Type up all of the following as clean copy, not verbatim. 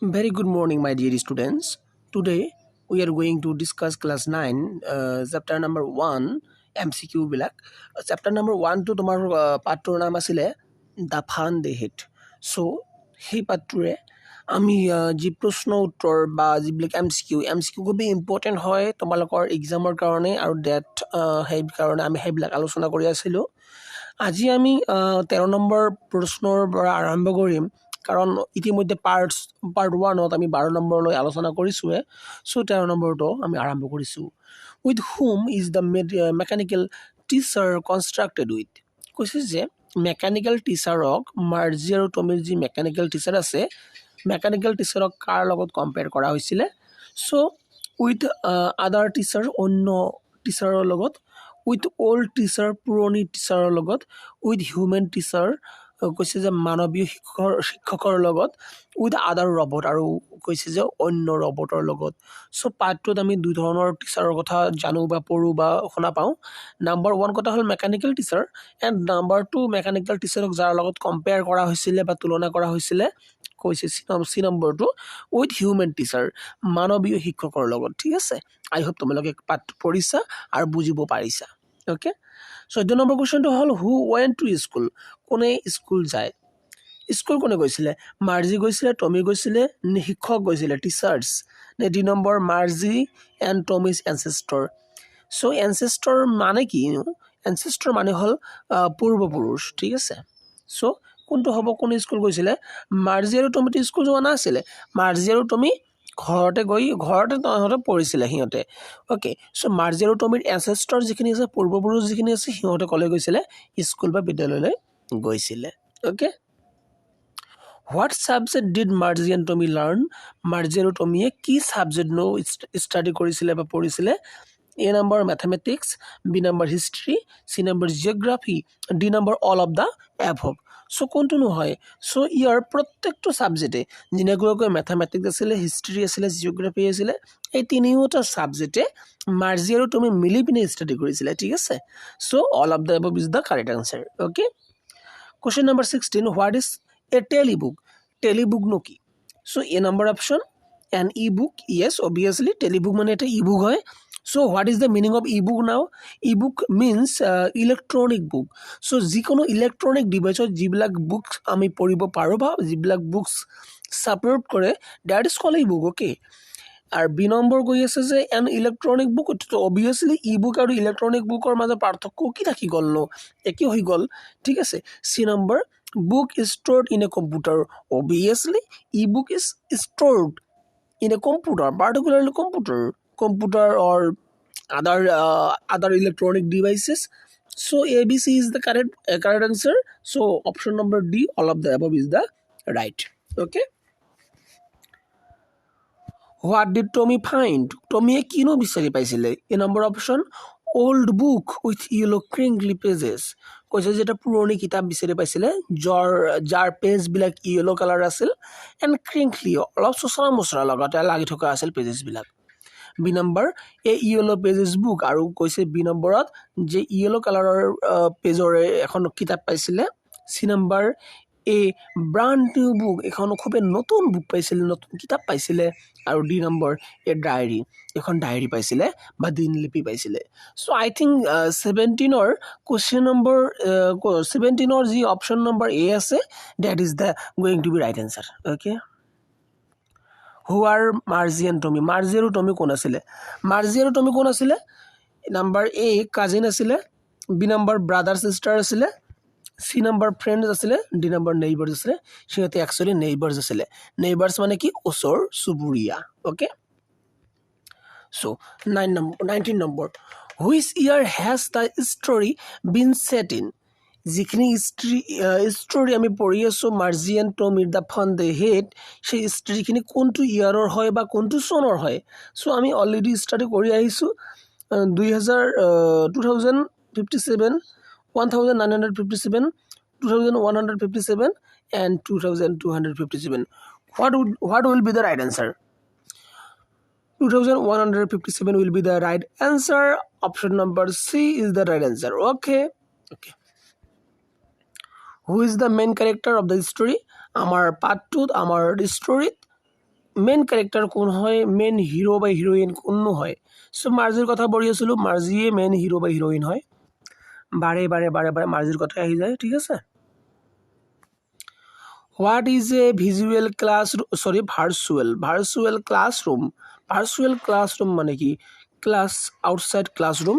Very good morning, my dear students. Today we are going to discuss class 9, chapter number 1, MCQ বিলাক. Chapter number 1 to তোমাৰ পাঠটোৰ নাম আছিলে The Fun They Hate. So সেই পাঠটোৰে আমি যি প্ৰশ্ন উত্তৰ বা যিবিলাক MCQ খুব ইম্পৰ্টেণ্ট হয় তোমালোকৰ এক্সামৰ কাৰণে আৰু ডেট সেই কাৰণে আমি সেইবিলাক আলোচনা কৰি আছিলোঁ। আজি আমি 13 নম্বৰ প্ৰশ্নৰ পৰা আৰম্ভ কৰিম কাৰণ ইতিমধ্যে পাৰ্ট 1ত আমি 12 নম্বৰলৈ আলোচনা কৰিছোঁৱে। চ' 13 নম্বৰটো আমি আৰম্ভ কৰিছোঁ। With hmm is the mechanical teacher constructed with. কৈছে যে মেকানিকেল টিচাৰক মাৰ্জি আৰু টমিৰ যি মেকানিকেল টিচাৰ আছে মেকানিকেল টিচাৰক কাৰ লগত কম্পেয়াৰ কৰা হৈছিলে। চ' উইথ আদাৰ টিচাৰ অন্য টিচাৰৰ লগত, উইথ অল্ড টিচাৰ পুৰণি টিচাৰৰ লগত, উইথ হিউমেন টিচাৰ কৈছে যে মানৱীয় শিক্ষকৰ লগত, উইথ আদাৰ ৰবট আৰু কৈছে যে অন্য ৰবটৰ লগত। চ' পাৰ্টটোত আমি দুই ধৰণৰ টিচাৰৰ কথা জানো বা পঢ়োঁ বা শুনা পাওঁ। নাম্বাৰ 1 কথা হ'ল mechanical teacher and number 2 mechanical টিচাৰক যাৰ লগত কম্পেয়াৰ কৰা হৈছিলে বা তুলনা কৰা হৈছিলে কৈছে চি নম্বৰটো উইথ হিউমেন টিচাৰ মানৱীয় শিক্ষকৰ লগত। ঠিক আছে, আই হোপ তোমালোকে পাঠটো পঢ়িছা আৰু বুজিব পাৰিছা। অ'কে, 14 নম্বৰ কুৱেশ্যনটো হ'ল হু ৱেণ্ট টু স্কুল। কোনে স্কুল যায়? স্কুল কোনে গৈছিলে? মাৰ্জি গৈছিলে, টমি গৈছিলে, নে শিক্ষক গৈছিলে টিচাৰ্ছ, নে 2 নম্বৰ মাৰ্জি এণ্ড টমিজ এনচেষ্টৰ। চ' এনচেষ্টৰ মানে কি? এনচেষ্টৰ মানে হ'ল পূৰ্বপুৰুষ। ঠিক আছে, চ' কোনটো হ'ব? কোনে স্কুল গৈছিলে? মাৰ্জি আৰু টমিটো স্কুল যোৱা নাছিলে। মাৰ্জি আৰু টমি ঘৰতে তাহাঁতে পঢ়িছিলে সিহঁতে। অ'কে, চ' মাৰ্জি আৰু টমিৰ এনচেষ্টৰ যিখিনি আছে পূৰ্বপুৰুষ যিখিনি আছে সিহঁতে ক'লৈ গৈছিলে? স্কুল বা বিদ্যালয়লৈ গৈছিলে। Okay, what subject did Margie and Tommy learn. Margie আৰু টমিয়ে কি ছাবজেক্টনো ষ্টাডি কৰিছিলে বা পঢ়িছিলে? A number mathematics, B number history, C number geography, D number all of the above. So' কোনটোনো হয়? চ' ইয়াৰ প্ৰত্যেকটো ছাবজেক্টে যেনেকুৱাকৈ মেথমেটিক্স আছিলে, হিষ্ট্ৰী আছিলে, জিঅ'গ্ৰাফী আছিলে, এই তিনিওটা ছাবজেক্টে মাৰ্জি আৰু টমি মিলি পিনে ষ্টাডি কৰিছিলে। ঠিক আছে, so' all of the above is the correct answer. Okay, question number 16, what is a telebook. টেলিবুকনো কি? So' A number option an e book. Yes, obviously telebook মানে এটা ই বুক হয়। So' what is the meaning of e book now? E book means electronic book. So' যিকোনো electronic ডিভাইচত যিবিলাক books আমি পঢ়িব পাৰোঁ বা যিবিলাক বুকছ ছাপোৰ্ট কৰে that is call e book. Okay, আৰু বি নম্বৰ কৈ আছে যে an electronic book. Obviously e book আৰু ইলেক্ট্ৰনিক বুকৰ মাজত পাৰ্থক্য কি থাকি গ'লনো? একে হৈ গ'ল। ঠিক আছে, C number book is stored in a computer. Obviously ebook is stored in a computer, particularly computer or other electronic devices. So ABC is the correct answer. So option number D, all of the above is the right. Okay, what did Tommy find? Tommy কিনো বিচাৰি পাইছিলে? এ number option old book with yellow crinkly pages. কৈছে যে এটা পুৰণি কিতাপ বিচাৰি পাইছিলে যাৰ পেজবিলাক য়েলো কালাৰ আছিল এণ্ড ক্ৰিংকলি অলপ চোচৰা মোচৰা লগতে লাগি থকা আছিল পেজেছবিলাক। বি নম্বৰ এ য়েলো পেজেছ বুক, আৰু কৈছে বি নম্বৰত যে য়েলো কালাৰৰ পেজৰে এখন কিতাপ পাইছিলে। C number a brand new book, এখন খুবেই নতুন বুক পাইছিলে, নতুন কিতাপ পাইছিলে। আৰু ডি নম্বৰ এ ডায়েৰী, এখন ডায়েৰী পাইছিলে বা দিনলিপি পাইছিলে। চ' আই থিংক 17ৰ কুৱেশ্যন নম্বৰ 17ৰ যি অপশ্যন নম্বৰ এ আছে that is the going to be right answer. Okay, who are Margie and Tommy. Margie আৰু টমি কোন আছিলে? মাৰ্জি আৰু টমি কোন আছিলে? নম্বৰ এ কাজিন আছিলে, বি নম্বৰ ব্ৰাদাৰ চিষ্টাৰ আছিলে, চি নম্বৰ ফ্ৰেণ্ডছ আছিলে, ডি নম্বৰ নেইবাৰ্ছ আছিলে। সিহঁতে একচুৱেলি নেইবাৰ্ছ আছিলে। নেইবাৰ্ছ মানে কি? ওচৰ চুবুৰীয়া। Okay, so' 19 number which year has the story been set in. যিখিনি ষ্টৰী আমি পঢ়ি আছোঁ মাৰ্জি এণ্ড টমিৰ দ্য ফান দে হেট, সেই ষ্টৰীখিনি কোনটো ইয়াৰৰ হয় বা কোনটো চনৰ হয়? চ' আমি অলৰেডি ষ্টাডি কৰি আহিছোঁ 2057, 1957, 2157 and 2257. What will be the right answer? 2157 will be the right answer. Option number C is the right answer. Okay. Who is the main character of the story? Amar part 2 amar story main character কোন হয়, main hero বা heroine কোন হয়। So মাৰ্জিৰ কথা পঢ়ি আছিলোঁ, মাৰ্জিয়ে main hero বা heroine হয়। বাৰে বাৰে বাৰে বাৰে মাৰ্জিৰ কথা আহি যায়, ঠিক আছে। What is A visual virtual classroom. Virtual classroom মানে কি, ক্লাছ আউটসাইড ক্লাছৰুম,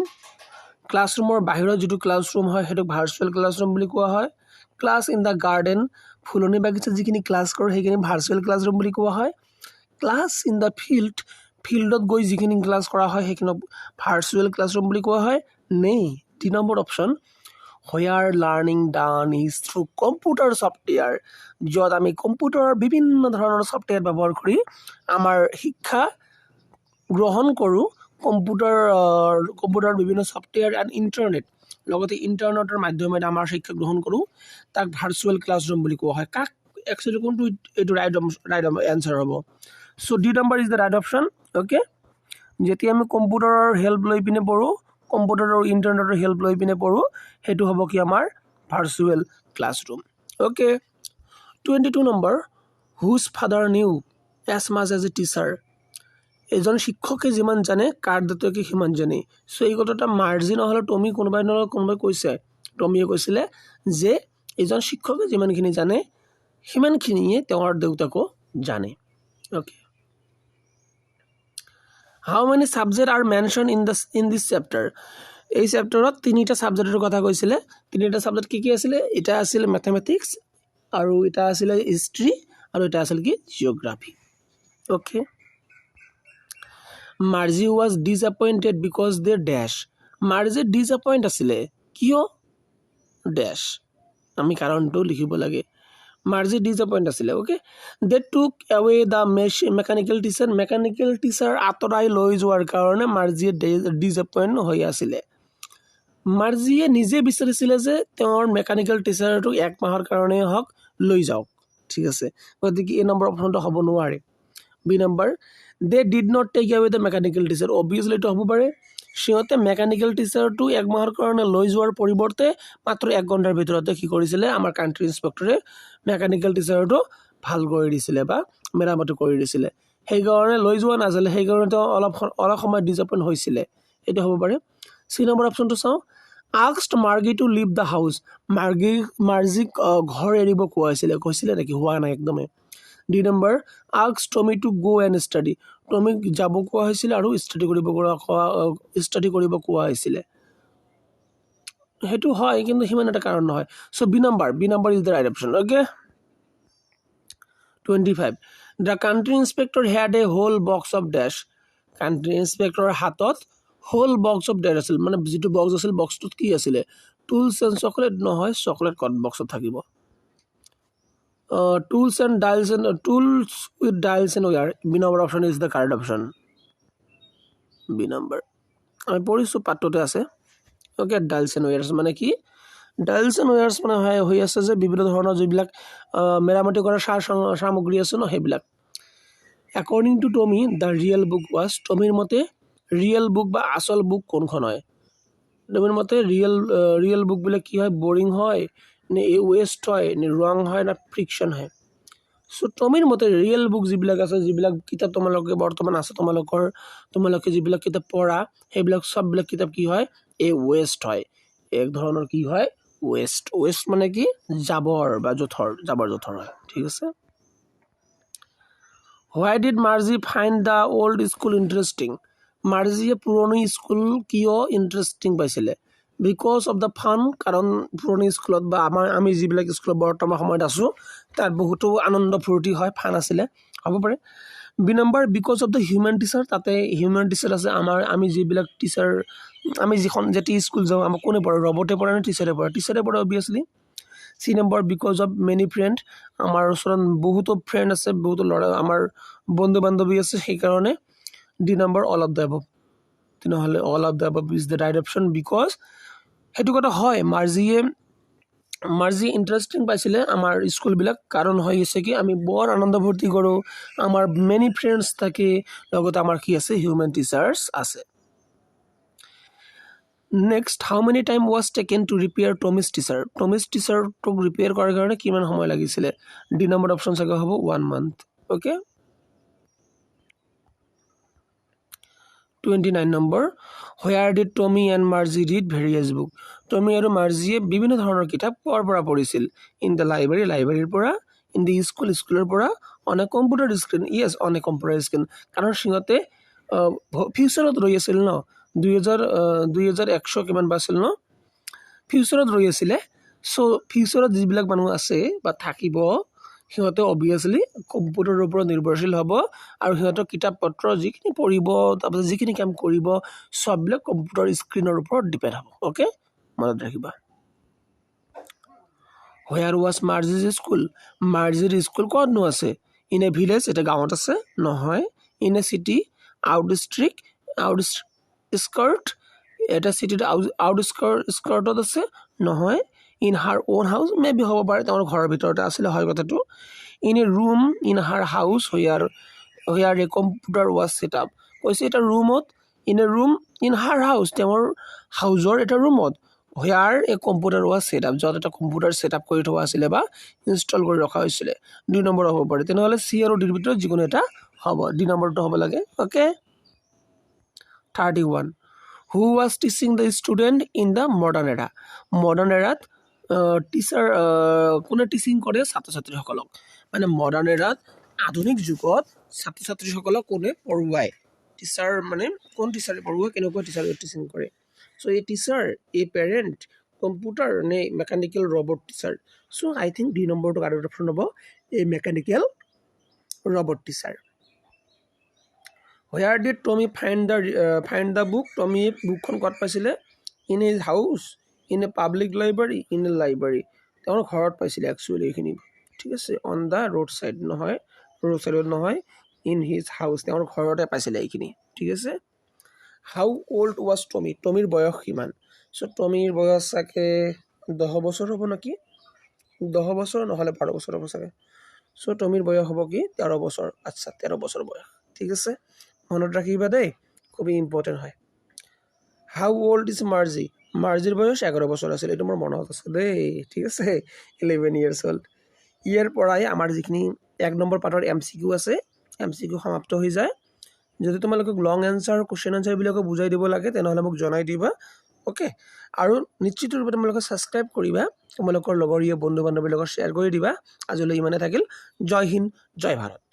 ক্লাছৰুমৰ বাহিৰত যিটো ক্লাছৰুম হয় সেইটোক ভাৰ্চুৱেল ক্লাছৰুম বুলি কোৱা হয়। ক্লাছ ইন দ্য গাৰ্ডেন, ফুলনি বাগিচাত যিখিনি ক্লাছ কৰোঁ সেইখিনি ভাৰ্চুৱেল ক্লাছৰুম বুলি কোৱা হয়। ক্লাছ ইন দ্য ফিল্ডত গৈ যিখিনি ক্লাছ কৰা হয় সেইখিনিক ভাৰ্চুৱেল ক্লাছৰুম বুলি কোৱা হয়। নেই 3 number option, where learning done is through computer software, য'ত আমি কম্পিউটাৰৰ বিভিন্ন ধৰণৰ ছফ্টৱেৰ ব্যৱহাৰ কৰি আমাৰ শিক্ষা গ্ৰহণ কৰোঁ। কম্পিউটাৰ বিভিন্ন ছফ্টৱেৰ এণ্ড ইণ্টাৰনেট, লগতে ইণ্টাৰনেটৰ মাধ্যমেৰে আমাৰ শিক্ষা গ্ৰহণ কৰোঁ, তাক ভাৰ্চুৱেল ক্লাছৰুম বুলি কোৱা হয়। কাক একচুৱেলি কোনটো এইটো ৰাইট এনচাৰ হ'ব। So' D number is the right option. Okay, যেতিয়া আমি কম্পিউটাৰৰ হেল্প লৈ পিনে পঢ়োঁ, কম্পিউটাৰৰ ইণ্টাৰনেটৰ হেল্প লৈ পিনে পঢ়োঁ, সেইটো হ'ব কি আমাৰ virtual classroom. Okay, 22 number, whose father knew as much as a teacher. এজন শিক্ষকে যিমান জানে কাৰ দেউতাকে সিমান জানে। চ' এই কথাটা মাৰ্জি নহ'লে কোনোবাই কৈছে, টমিয়ে কৈছিলে যে এজন শিক্ষকে যিমানখিনি জানে সিমানখিনিয়ে তেওঁৰ দেউতাকো জানে। Okay, how many subject R mention in this chapter. এই চেপ্টাৰত 3টা ছাবজেক্টৰ কথা কৈছিলে। 3টা ছাবজেক্ট কি আছিলে? এটা আছিলে মেথমেটিক্স, আৰু এটা আছিলে হিষ্ট্ৰী, আৰু এটা আছিল কি geography. Okay, Margie was disappointed because they dash. Margie disappoint আছিলে কিয়? ডেছ, আমি কাৰণটো লিখিব লাগে। মাৰ্জি ডিসএপইণ্ট আছিলে। অ'কে, দে টুক এৱে দ্য মেকানিকেল টিচাৰ আঁতৰাই লৈ যোৱাৰ কাৰণে মাৰ্জিয়ে ডিসএপইণ্ট হৈ আছিলে। মাৰ্জিয়ে নিজে বিচাৰিছিলে যে তেওঁৰ মেকানিকেল টিচাৰটো 1 মাহৰ কাৰণেই হওক, লৈ যাওক, ঠিক আছে। গতিকে এই নম্বৰ অপশ্যনটো হ'ব নোৱাৰে। B number, they did not take away the mechanical teacher. Obviously এইটো হ'ব পাৰে। সিহঁতে মেকানিকেল টিচাৰটো 1 মাহৰ কাৰণে লৈ যোৱাৰ পৰিৱৰ্তে মাত্ৰ 1 ঘণ্টাৰ ভিতৰতে কি কৰিছিলে, আমাৰ কাণ্ট্ৰি ইনস্পেক্টৰে মেকানিকেল টিচাৰটো ভাল কৰি দিছিলে বা মেৰামতি কৰি দিছিলে। সেইকাৰণে লৈ যোৱা নাছিলে, সেইকাৰণে তেওঁ অলপ সময় ডিসএপইণ্ট হৈছিলে। এইটো হ'ব পাৰে। চি নম্বৰ অপশ্যনটো চাওঁ, asked Margie to leave the house. মাৰ্জিক ঘৰ এৰিব কৈছিলে নেকি? হোৱা নাই একদমেই। D number, asked Tommy to go and study. টমিক যাব কোৱা হৈছিলে আৰু ষ্টাডি কৰিব কোৱা হৈছিলে। সেইটো হয়, কিন্তু সিমান এটা কাৰণ নহয়। So' B number is the right option. Okay, 25, the country inspector had a whole box of dash. Country ইনস্পেক্টৰৰ হাতত হোল বক্স অফ ডেছ আছিল, মানে যিটো বক্স আছিল, বক্সটোত কি আছিলে? টুলছ এণ্ড চকলেট নহয়, চকলেট ক'ত বক্সত থাকিব? Tools with dials and wires. B number option is the correct option. B number আমি পঢ়িছোঁ, পাঠটোতে আছে। অ'কে, ডাইলছ এণ্ড ৱেয়াৰ্ছ মানে কি? ডাইলছ এণ্ড ৱেয়াৰ্ছ মানে হৈ আছে যে বিভিন্ন ধৰণৰ যিবিলাক মেৰামতি কৰা সামগ্ৰী আছে ন, সেইবিলাক। According to Tommy the real book was. টমিৰ মতে ৰিয়েল বুক বা আচল বুক কোনখন হয়? টমিৰ মতে ৰিয়েল বুকবিলাক কি হয়? বৰিং হয় নে ৱেষ্ট হয় নে ৰং হয় না ফ্ৰিকশ্যন হয়? চ' টমিৰ মতে ৰিয়েল বুক যিবিলাক আছে, যিবিলাক কিতাপ তোমালোকে বৰ্তমান আছে, তোমালোকে যিবিলাক কিতাপ পঢ়া, সেইবিলাক চববিলাক কিতাপ কি হয়? ৱেষ্ট হয়। এক ধৰণৰ কি হয়? ৱেষ্ট মানে কি? জাবৰ জোথৰ হয়, ঠিক আছে। Why did Margie find the old school interesting. মাৰ্জিয়ে পুৰণি স্কুল কিয় ইণ্টাৰেষ্টিং পাইছিলে? বিকজ অফ দ্য ফান, কাৰণ পুৰণি স্কুলত বা আমি যিবিলাক স্কুলত বৰ্তমান সময়ত আছোঁ তাত বহুতো আনন্দ ফূৰ্তি হয়, ফান আছিলে, হ'ব পাৰে। B number, because of the human teacher. তাতে হিউমেন টিচাৰ আছে। আমি যিবিলাক টিচাৰ, আমি যেতিয়া স্কুল যাওঁ আমাক কোনে পঢ়ে? ৰবটে পঢ়ে নে টিচাৰে পঢ়ে? টিচাৰে পঢ়ে obviously. C number, because of many friend. আমাৰ ওচৰত বহুতো ফ্ৰেণ্ড আছে, বহুতো আমাৰ বন্ধু বান্ধৱী আছে, সেইকাৰণে। D number, all of the above. তেনেহ'লে all of the above is the right option. Because সেইটো কথা হয়, মাৰ্জি ইণ্টাৰেষ্টিং পাইছিলে আমাৰ স্কুলবিলাক, কাৰণ হৈছে কি আমি বৰ আনন্দ ফূৰ্তি কৰোঁ, আমাৰ মেনি ফ্ৰেণ্ডছ থাকে, লগতে আমাৰ কি আছে? হিউমেন টিচাৰ্ছ আছে। Next, how many time was taken to repair Tommy's teacher. Tommy's টিচাৰটোক ৰিপেয়াৰ কৰাৰ কাৰণে কিমান সময় লাগিছিলে? ডি নম্বৰ অপশ্যন চাগে হ'ব 1 month। Okay, 29 number where did Tommy and Margie read various book Tommy আৰু মাৰ্জিয়ে বিভিন্ন ধৰণৰ কিতাপ ক'ৰ পৰা পঢ়িছিল ইন দ্য লাইব্ৰেৰী লাইব্ৰেৰীৰ পৰা ইন দ্য স্কুল স্কুলৰ পৰা on a computer screen Yes on a computer screen কাৰণ সিহঁতে ফিউচাৰত ৰৈ আছিল ন 2100 কিমান বাছিল ন ফিউচাৰত ৰৈ আছিলে চ' ফিউচাৰত যিবিলাক মানুহ আছে বা থাকিব সিহঁতে অবভিয়াছলি কম্পিউটাৰৰ ওপৰত নিৰ্ভৰশীল হ'ব আৰু সিহঁতৰ কিতাপ পত্ৰ যিখিনি পঢ়িব তাৰপিছত যিখিনি কাম কৰিব সববিলাক কম্পিউটাৰ স্ক্ৰীনৰ ওপৰত ডিপেণ্ড হ'ব অ'কে মনত ৰাখিবা হোয়াৰ ৱাজ মাৰ্জিজ স্কুল মাৰ্জিৰ স্কুল ক'তনো আছে ইন এ ভিলেজ এটা গাঁৱত আছে নহয় in a city outskirt এটা চিটিত আউট স্কাৰ্টত আছে নহয় in her own house may be হ'ব পাৰে তেওঁৰ ঘৰৰ ভিতৰতে আছিলে হয় কথাটো in a room in her house where a computer was set up কৈছে এটা ৰুমত in a room in her house তেওঁৰ হাউচৰ এটা ৰুমত where a computer was set up য'ত এটা কম্পিউটাৰ ছেট আপ কৰি থোৱা আছিলে বা ইনষ্টল কৰি ৰখা হৈছিলে 2 নম্বৰ হ'ব পাৰে তেনেহ'লে চি আৰু ডিৰ ভিতৰত যিকোনো এটা হ'ব ডি নম্বৰটো হ'ব লাগে okay 31 who was teaching the student in the modern এৰাত টিচাৰ কোনে টিচিং কৰে ছাত্ৰ ছাত্ৰীসকলক মানে মডাৰ্ণ এৰাত আধুনিক যুগত ছাত্ৰ ছাত্ৰীসকলক কোনে পঢ়ুৱায় টিচাৰ মানে কোন টিচাৰে পঢ়ুৱায় কেনেকুৱা টিচাৰে টিচিং কৰে চ' এই টিচাৰ এই পেৰেণ্ট কম্পিউটাৰ নে mechanical robot teacher so' I think 2 নম্বৰটো আৰু অপশ্যন হ'ব এই mechanical robot teacher where did Tommy find the book Tommy বুকখন ক'ত পাইছিলে in his house in a public library in a library তেওঁৰ ঘৰত পাইছিলে একচুৱেলি এইখিনি ঠিক আছে অন দ্য ৰোড ছাইড নহয় ৰোড ছাইডত নহয় ইন হিজ হাউচ তেওঁৰ ঘৰতে পাইছিলে এইখিনি ঠিক আছে হাউ অল্ড ৱাজ টমিৰ বয়স কিমান চ' টমিৰ বয়স চাগে 10 বছৰ হ'ব নেকি 10 বছৰ নহ'লে 12 বছৰ হ'ব চাগে চ' টমিৰ বয়স হ'ব কি 13 বছৰ আচ্ছা 13 বছৰ বয়স ঠিক আছে মনত ৰাখিবা দেই খুবেই ইম্পৰ্টেণ্ট হয় হাউ অল্ড ইজ মাৰ্জিৰ বয়স 11 বছৰ আছিল এইটো মোৰ মনত আছে দেই ঠিক আছে 11 years old ইয়াৰ পৰাই আমাৰ যিখিনি 1 নম্বৰ পাৰ্টৰ MCQ আছে MCQ সমাপ্ত হৈ যায় যদি তোমালোকক লং এনসাৰ কোশ্চেন আনসাৰবিলাকো বুজাই দিব লাগে তেনেহ'লে মোক জনাই দিবা ওকে আৰু নিশ্চিত ৰূপে তোমালোকে সাবস্ক্ৰাইব কৰিবা তোমালোকৰ লগৰীয়া বন্ধু বান্ধৱীৰ লগত শ্বেয়াৰ কৰি দিবা আজিলৈ ইমানে থাকিল জয় হিন্দ জয় ভাৰত